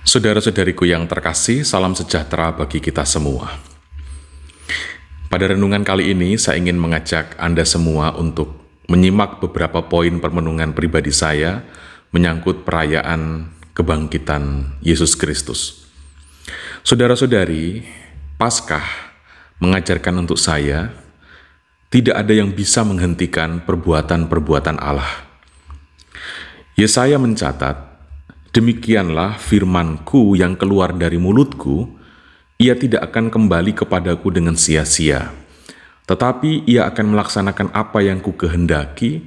Saudara-saudariku yang terkasih, salam sejahtera bagi kita semua. Pada renungan kali ini, saya ingin mengajak Anda semua untuk menyimak beberapa poin permenungan pribadi saya menyangkut perayaan kebangkitan Yesus Kristus. Saudara-saudari, Paskah mengajarkan untuk saya, tidak ada yang bisa menghentikan perbuatan-perbuatan Allah. Yesaya mencatat, "Demikianlah firman-Ku yang keluar dari mulutku, ia tidak akan kembali kepadaku dengan sia-sia, tetapi ia akan melaksanakan apa yang Ku kehendaki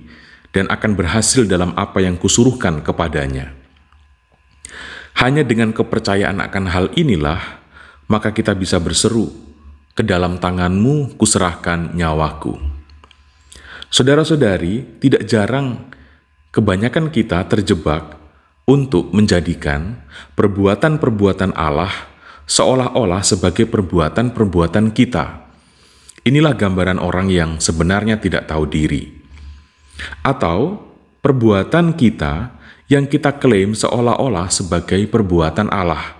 dan akan berhasil dalam apa yang Kusuruhkan kepadanya." Hanya dengan kepercayaan akan hal inilah, maka kita bisa berseru, "Ke dalam tangan-Mu kuserahkan nyawaku." Saudara-saudari, tidak jarang kebanyakan kita terjebak untuk menjadikan perbuatan-perbuatan Allah seolah-olah sebagai perbuatan-perbuatan kita. Inilah gambaran orang yang sebenarnya tidak tahu diri. Atau perbuatan kita yang kita klaim seolah-olah sebagai perbuatan Allah.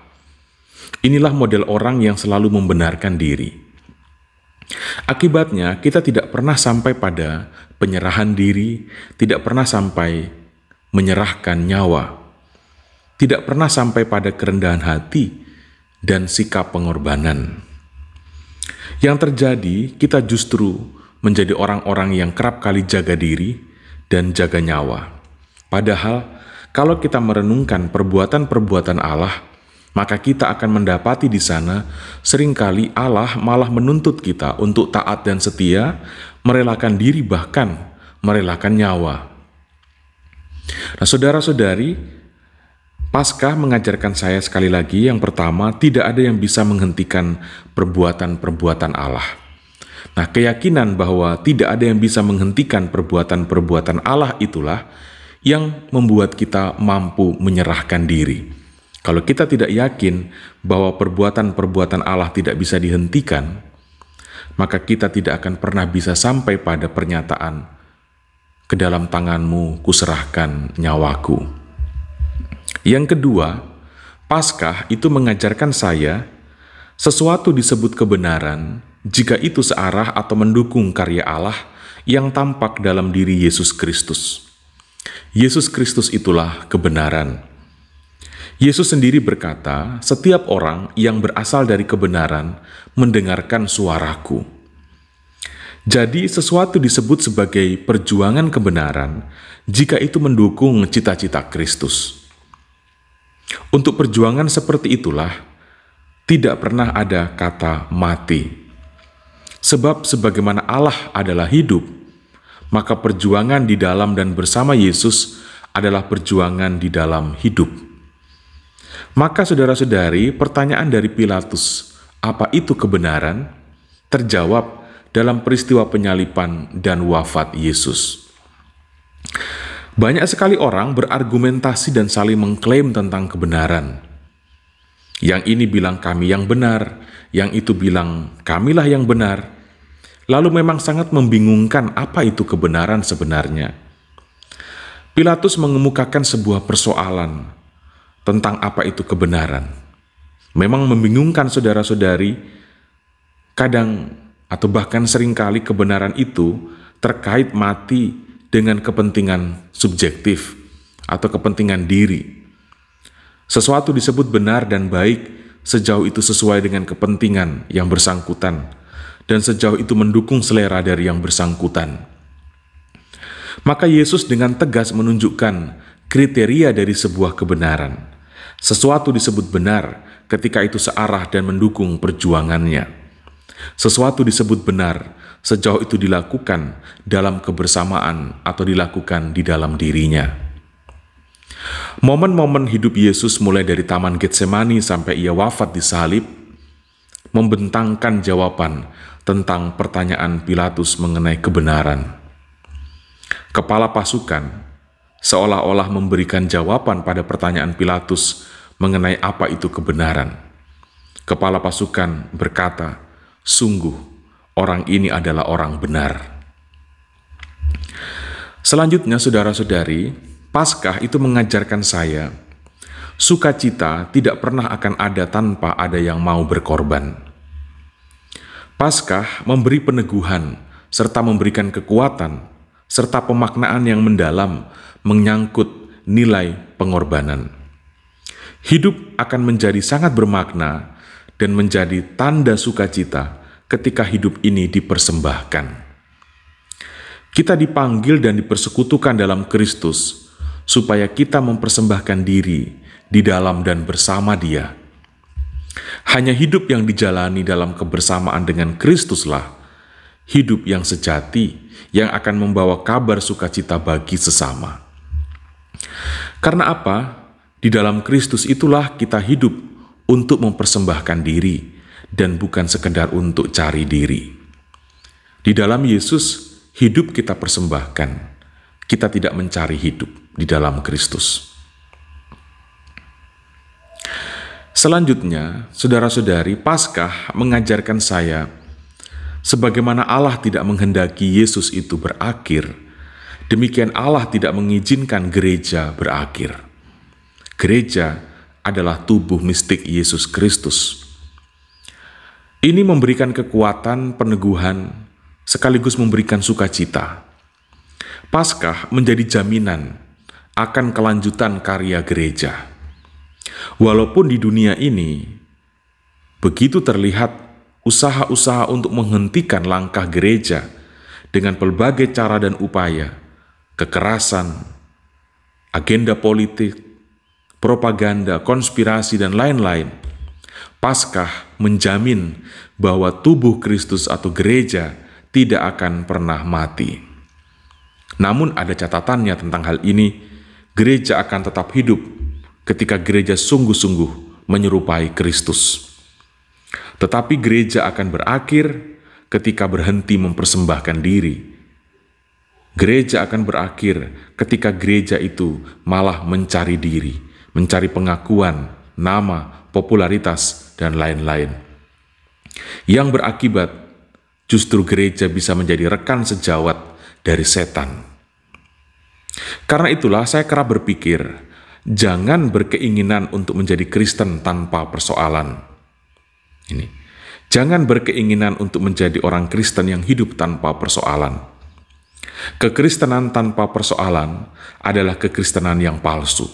Inilah model orang yang selalu membenarkan diri. Akibatnya, kita tidak pernah sampai pada penyerahan diri, tidak pernah sampai menyerahkan nyawa, tidak pernah sampai pada kerendahan hati dan sikap pengorbanan. Yang terjadi, kita justru menjadi orang-orang yang kerap kali jaga diri dan jaga nyawa. Padahal, kalau kita merenungkan perbuatan-perbuatan Allah, maka kita akan mendapati di sana seringkali Allah malah menuntut kita untuk taat dan setia, merelakan diri bahkan merelakan nyawa. Nah, saudara-saudari, Paskah mengajarkan saya sekali lagi, yang pertama, tidak ada yang bisa menghentikan perbuatan-perbuatan Allah. Nah, keyakinan bahwa tidak ada yang bisa menghentikan perbuatan-perbuatan Allah itulah yang membuat kita mampu menyerahkan diri. Kalau kita tidak yakin bahwa perbuatan-perbuatan Allah tidak bisa dihentikan, maka kita tidak akan pernah bisa sampai pada pernyataan, "Ke dalam tangan-Mu kuserahkan nyawaku." Yang kedua, Paskah itu mengajarkan saya, sesuatu disebut kebenaran jika itu searah atau mendukung karya Allah yang tampak dalam diri Yesus Kristus. Yesus Kristus itulah kebenaran. Yesus sendiri berkata, "Setiap orang yang berasal dari kebenaran mendengarkan suaraku." Jadi, sesuatu disebut sebagai perjuangan kebenaran jika itu mendukung cita-cita Kristus. Untuk perjuangan seperti itulah, tidak pernah ada kata mati. Sebab sebagaimana Allah adalah hidup, maka perjuangan di dalam dan bersama Yesus adalah perjuangan di dalam hidup. Maka saudara-saudari, pertanyaan dari Pilatus, apa itu kebenaran? Terjawab dalam peristiwa penyaliban dan wafat Yesus. Banyak sekali orang berargumentasi dan saling mengklaim tentang kebenaran. Yang ini bilang kami yang benar, yang itu bilang kamilah yang benar. Lalu memang sangat membingungkan apa itu kebenaran sebenarnya. Pilatus mengemukakan sebuah persoalan tentang apa itu kebenaran. Memang membingungkan saudara-saudari, kadang atau bahkan seringkali kebenaran itu terkait mati dengan kepentingan subjektif atau kepentingan diri. Sesuatu disebut benar dan baik sejauh itu sesuai dengan kepentingan yang bersangkutan dan sejauh itu mendukung selera dari yang bersangkutan. Maka Yesus dengan tegas menunjukkan kriteria dari sebuah kebenaran. Sesuatu disebut benar ketika itu searah dan mendukung perjuangannya. Sesuatu disebut benar sejauh itu dilakukan dalam kebersamaan atau dilakukan di dalam dirinya. Momen-momen hidup Yesus mulai dari Taman Getsemani sampai ia wafat di salib, membentangkan jawaban tentang pertanyaan Pilatus mengenai kebenaran. Kepala pasukan seolah-olah memberikan jawaban pada pertanyaan Pilatus mengenai apa itu kebenaran. Kepala pasukan berkata, "Sungguh, orang ini adalah orang benar." Selanjutnya, saudara-saudari, Paskah itu mengajarkan saya Sukacita tidak pernah akan ada tanpa ada yang mau berkorban. Paskah memberi peneguhan serta memberikan kekuatan serta pemaknaan yang mendalam menyangkut nilai pengorbanan. Hidup akan menjadi sangat bermakna dan menjadi tanda sukacita ketika hidup ini dipersembahkan. Kita dipanggil dan dipersekutukan dalam Kristus supaya kita mempersembahkan diri di dalam dan bersama Dia. Hanya hidup yang dijalani dalam kebersamaan dengan Kristuslah hidup yang sejati yang akan membawa kabar sukacita bagi sesama. Karena apa? Di dalam Kristus itulah kita hidup untuk mempersembahkan diri dan bukan sekedar untuk cari diri. Di dalam Yesus, hidup kita persembahkan. Kita tidak mencari hidup di dalam Kristus. Selanjutnya, saudara-saudari, Paskah mengajarkan saya sebagaimana Allah tidak menghendaki Yesus itu berakhir, demikian Allah tidak mengizinkan gereja berakhir. Gereja adalah tubuh mistik Yesus Kristus. Ini memberikan kekuatan, peneguhan, sekaligus memberikan sukacita. Paskah menjadi jaminan akan kelanjutan karya gereja. Walaupun di dunia ini begitu terlihat usaha-usaha untuk menghentikan langkah gereja dengan berbagai cara dan upaya, kekerasan, agenda politik, propaganda, konspirasi, dan lain-lain, Paskah menjamin bahwa tubuh Kristus atau gereja tidak akan pernah mati. Namun ada catatannya tentang hal ini, gereja akan tetap hidup ketika gereja sungguh-sungguh menyerupai Kristus. Tetapi gereja akan berakhir ketika berhenti mempersembahkan diri. Gereja akan berakhir ketika gereja itu malah mencari diri, mencari pengakuan, nama, popularitas, dan lain-lain. Yang berakibat justru gereja bisa menjadi rekan sejawat dari setan. Karena itulah saya kerap berpikir, jangan berkeinginan untuk menjadi Kristen tanpa persoalan. Jangan berkeinginan untuk menjadi orang Kristen yang hidup tanpa persoalan. Kekristenan tanpa persoalan adalah kekristenan yang palsu.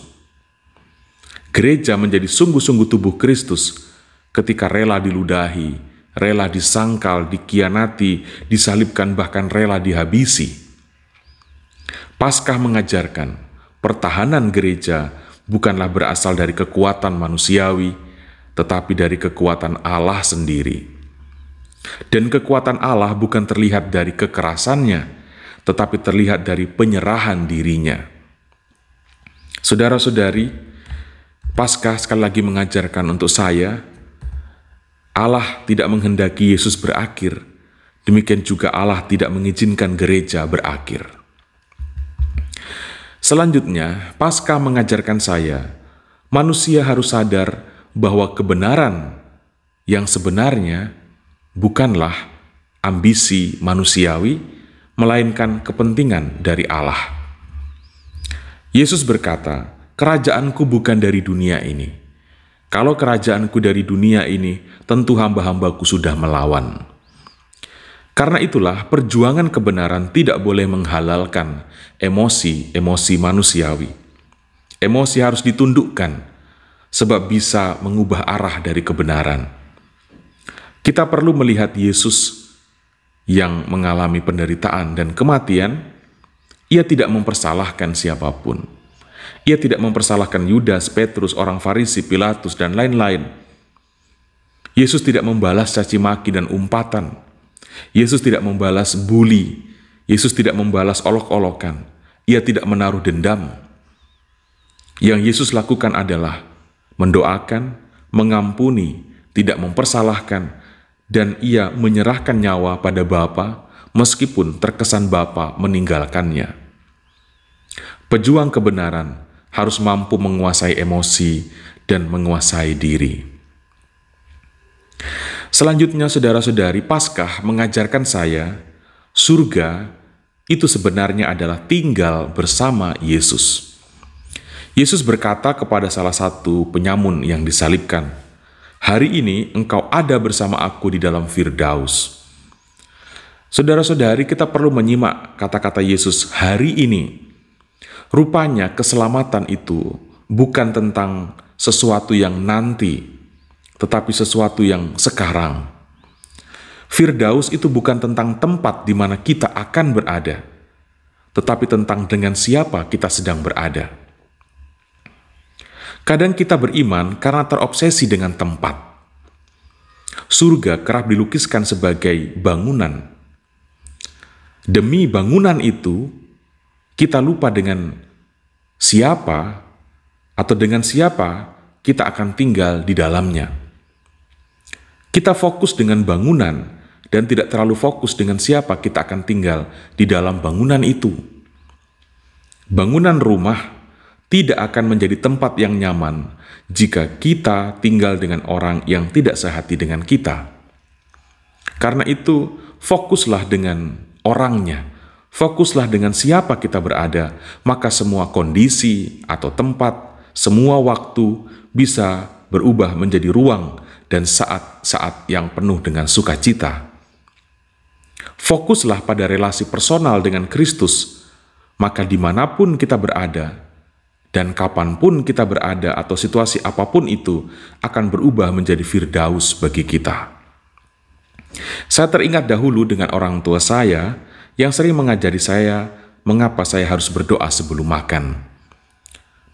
Gereja menjadi sungguh-sungguh tubuh Kristus ketika rela diludahi, rela disangkal, dikhianati, disalibkan, bahkan rela dihabisi. Paskah mengajarkan pertahanan gereja bukanlah berasal dari kekuatan manusiawi, tetapi dari kekuatan Allah sendiri. Dan kekuatan Allah bukan terlihat dari kekerasannya, tetapi terlihat dari penyerahan dirinya. Saudara-saudari, Paskah sekali lagi mengajarkan untuk saya, Allah tidak menghendaki Yesus berakhir, demikian juga Allah tidak mengizinkan gereja berakhir. Selanjutnya, Paskah mengajarkan saya, manusia harus sadar bahwa kebenaran yang sebenarnya bukanlah ambisi manusiawi, melainkan kepentingan dari Allah. Yesus berkata, "Kerajaanku bukan dari dunia ini. Kalau kerajaanku dari dunia ini, tentu hamba-hambaku sudah melawan." Karena itulah perjuangan kebenaran tidak boleh menghalalkan emosi manusiawi. Emosi harus ditundukkan, sebab bisa mengubah arah dari kebenaran. Kita perlu melihat Yesus yang mengalami penderitaan dan kematian. Ia tidak mempersalahkan siapapun. Ia tidak mempersalahkan Yudas, Petrus, orang Farisi, Pilatus, dan lain-lain. Yesus tidak membalas caci maki dan umpatan. Yesus tidak membalas bully. Yesus tidak membalas olok-olokan. Ia tidak menaruh dendam. Yang Yesus lakukan adalah mendoakan, mengampuni, tidak mempersalahkan, dan ia menyerahkan nyawa pada Bapa meskipun terkesan Bapa meninggalkannya. Pejuang kebenaran harus mampu menguasai emosi dan menguasai diri. Selanjutnya, saudara-saudari, Paskah mengajarkan saya, surga itu sebenarnya adalah tinggal bersama Yesus. Yesus berkata kepada salah satu penyamun yang disalibkan, "Hari ini engkau ada bersama aku di dalam Firdaus." Saudara-saudari, kita perlu menyimak kata-kata Yesus hari ini. Rupanya keselamatan itu bukan tentang sesuatu yang nanti, tetapi sesuatu yang sekarang. Firdaus itu bukan tentang tempat di mana kita akan berada, tetapi tentang dengan siapa kita sedang berada. Kadang kita beriman karena terobsesi dengan tempat. Surga kerap dilukiskan sebagai bangunan. Demi bangunan itu, kita lupa dengan siapa atau dengan siapa kita akan tinggal di dalamnya. Kita fokus dengan bangunan dan tidak terlalu fokus dengan siapa kita akan tinggal di dalam bangunan itu. Bangunan rumah tidak akan menjadi tempat yang nyaman jika kita tinggal dengan orang yang tidak sehati dengan kita. Karena itu, fokuslah dengan orangnya, fokuslah dengan siapa kita berada, maka semua kondisi atau tempat, semua waktu bisa berubah menjadi ruang dan saat-saat yang penuh dengan sukacita. Fokuslah pada relasi personal dengan Kristus, maka dimanapun kita berada, dan kapanpun kita berada atau situasi apapun itu akan berubah menjadi Firdaus bagi kita. Saya teringat dahulu dengan orang tua saya yang sering mengajari saya mengapa saya harus berdoa sebelum makan.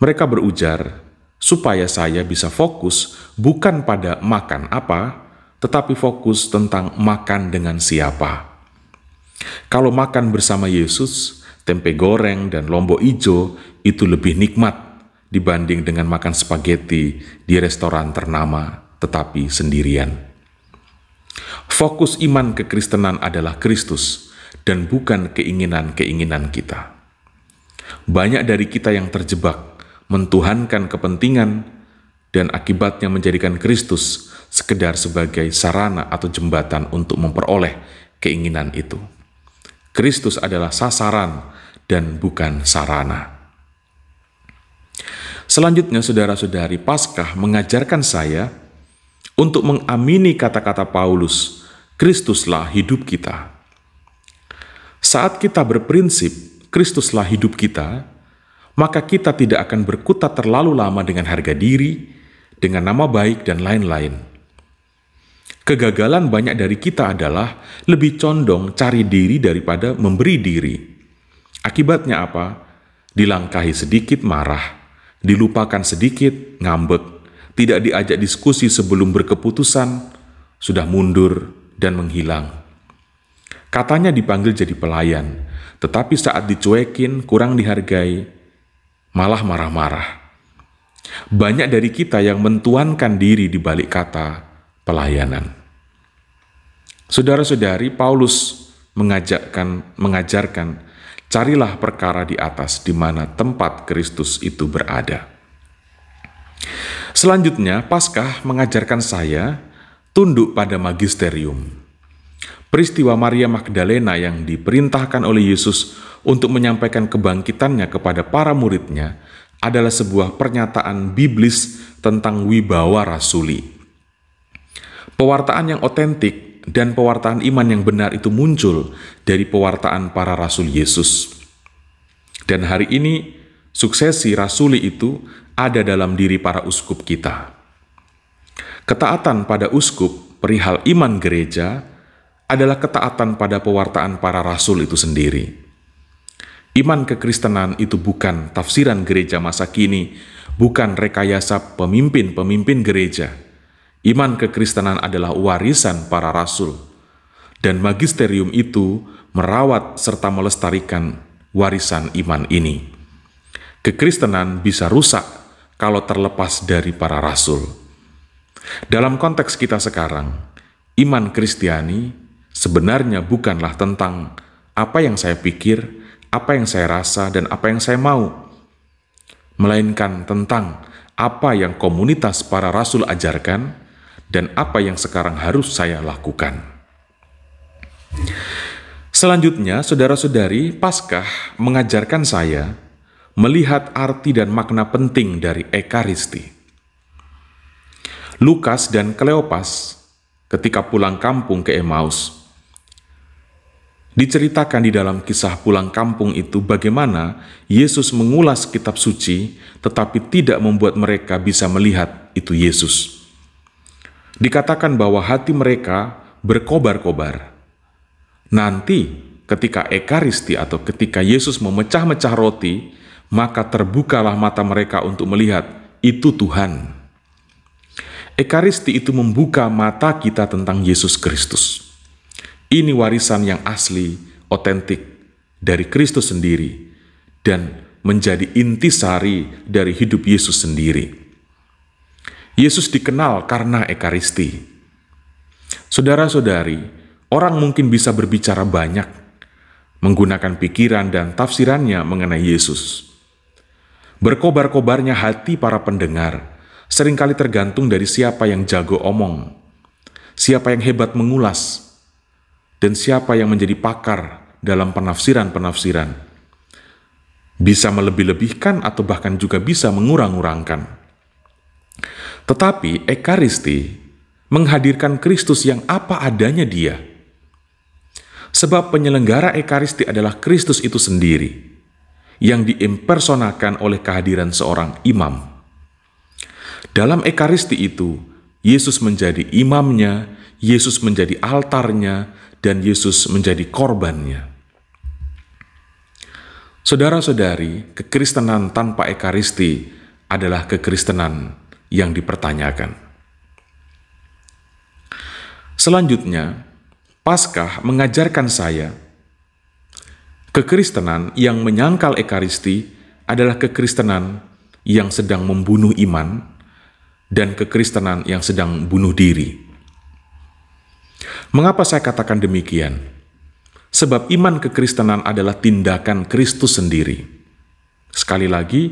Mereka berujar, supaya saya bisa fokus bukan pada makan apa, tetapi fokus tentang makan dengan siapa. Kalau makan bersama Yesus, tempe goreng dan lombok ijo itu lebih nikmat dibanding dengan makan spaghetti di restoran ternama tetapi sendirian. Fokus iman kekristenan adalah Kristus dan bukan keinginan-keinginan kita. Banyak dari kita yang terjebak mentuhankan kepentingan dan akibatnya menjadikan Kristus sekedar sebagai sarana atau jembatan untuk memperoleh keinginan itu. Kristus adalah sasaran dan bukan sarana. Selanjutnya, saudara-saudari, Paskah mengajarkan saya untuk mengamini kata-kata Paulus, Kristuslah hidup kita. Saat kita berprinsip, Kristuslah hidup kita, maka kita tidak akan berkutat terlalu lama dengan harga diri, dengan nama baik, dan lain-lain. Kegagalan banyak dari kita adalah lebih condong cari diri daripada memberi diri. Akibatnya apa? Dilangkahi sedikit marah, dilupakan sedikit ngambek, tidak diajak diskusi sebelum berkeputusan, sudah mundur dan menghilang. Katanya dipanggil jadi pelayan, tetapi saat dicuekin, kurang dihargai, malah marah-marah. Banyak dari kita yang mentuankan diri di balik kata pelayanan. Saudara-saudari, Paulus mengajarkan, carilah perkara di atas di mana tempat Kristus itu berada. Selanjutnya, Paskah mengajarkan saya tunduk pada magisterium. Peristiwa Maria Magdalena yang diperintahkan oleh Yesus untuk menyampaikan kebangkitannya kepada para muridnya adalah sebuah pernyataan biblis tentang wibawa rasuli. Pewartaan yang otentik dan pewartaan iman yang benar itu muncul dari pewartaan para rasul Yesus. Dan hari ini, suksesi rasuli itu ada dalam diri para uskup kita. Ketaatan pada uskup perihal iman gereja adalah ketaatan pada pewartaan para rasul itu sendiri. Iman kekristenan itu bukan tafsiran gereja masa kini, bukan rekayasa pemimpin-pemimpin gereja. Iman kekristenan adalah warisan para rasul, dan magisterium itu merawat serta melestarikan warisan iman ini. Kekristenan bisa rusak kalau terlepas dari para rasul. Dalam konteks kita sekarang, iman Kristiani sebenarnya bukanlah tentang apa yang saya pikir, apa yang saya rasa, dan apa yang saya mau, melainkan tentang apa yang komunitas para rasul ajarkan dan apa yang sekarang harus saya lakukan. Selanjutnya, saudara-saudari, Paskah mengajarkan saya melihat arti dan makna penting dari Ekaristi. Lukas dan Kleopas ketika pulang kampung ke Emmaus, diceritakan di dalam kisah pulang kampung itu bagaimana Yesus mengulas kitab suci tetapi tidak membuat mereka bisa melihat itu Yesus. Dikatakan bahwa hati mereka berkobar-kobar. Nanti ketika Ekaristi atau ketika Yesus memecah-mecah roti, maka terbukalah mata mereka untuk melihat itu Tuhan. Ekaristi itu membuka mata kita tentang Yesus Kristus. Ini warisan yang asli, otentik dari Kristus sendiri dan menjadi intisari dari hidup Yesus sendiri. Yesus dikenal karena Ekaristi. Saudara-saudari, orang mungkin bisa berbicara banyak, menggunakan pikiran dan tafsirannya mengenai Yesus. Berkobar-kobarnya hati para pendengar seringkali tergantung dari siapa yang jago omong, siapa yang hebat mengulas, dan siapa yang menjadi pakar dalam penafsiran-penafsiran. Bisa melebih-lebihkan atau bahkan juga bisa mengurang-urangkan. Tetapi Ekaristi menghadirkan Kristus yang apa adanya Dia. Sebab penyelenggara Ekaristi adalah Kristus itu sendiri, yang diimpersonakan oleh kehadiran seorang imam. Dalam Ekaristi itu, Yesus menjadi imamnya, Yesus menjadi altarnya, dan Yesus menjadi korbannya. Saudara-saudari, kekristenan tanpa Ekaristi adalah kekristenan yang dipertanyakan. Selanjutnya, Paskah mengajarkan saya kekristenan yang menyangkal Ekaristi adalah kekristenan yang sedang membunuh iman dan kekristenan yang sedang bunuh diri. Mengapa saya katakan demikian? Sebab iman kekristenan adalah tindakan Kristus sendiri. Sekali lagi,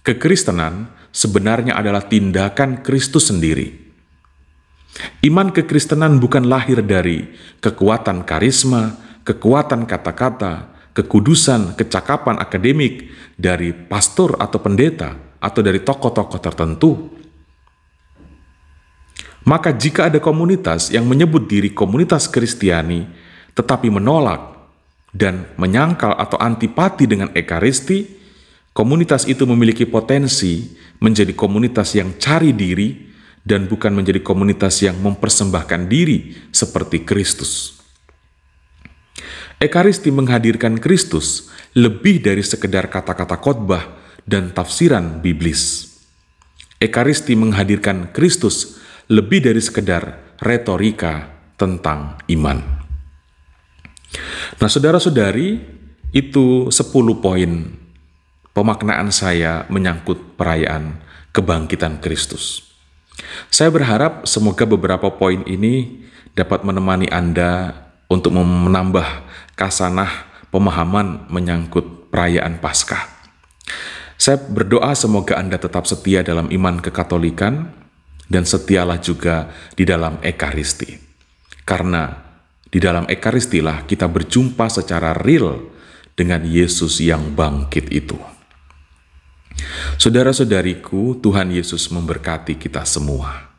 kekristenan sebenarnya adalah tindakan Kristus sendiri. Iman kekristenan bukan lahir dari kekuatan karisma, kekuatan kata-kata, kekudusan, kecakapan akademik dari pastor atau pendeta, atau dari tokoh-tokoh tertentu. Maka jika ada komunitas yang menyebut diri komunitas Kristiani, tetapi menolak dan menyangkal atau antipati dengan Ekaristi, komunitas itu memiliki potensi menjadi komunitas yang cari diri dan bukan menjadi komunitas yang mempersembahkan diri seperti Kristus. Ekaristi menghadirkan Kristus lebih dari sekedar kata-kata khotbah dan tafsiran biblis. Ekaristi menghadirkan Kristus lebih dari sekedar retorika tentang iman. Nah, saudara-saudari, itu 10 poin pemaknaan saya menyangkut perayaan kebangkitan Kristus. Saya berharap semoga beberapa poin ini dapat menemani Anda untuk menambah kasanah pemahaman menyangkut perayaan Paskah. Saya berdoa semoga Anda tetap setia dalam iman kekatolikan dan setialah juga di dalam Ekaristi. Karena di dalam Ekaristilah kita berjumpa secara real dengan Yesus yang bangkit itu. Saudara-saudariku, Tuhan Yesus memberkati kita semua.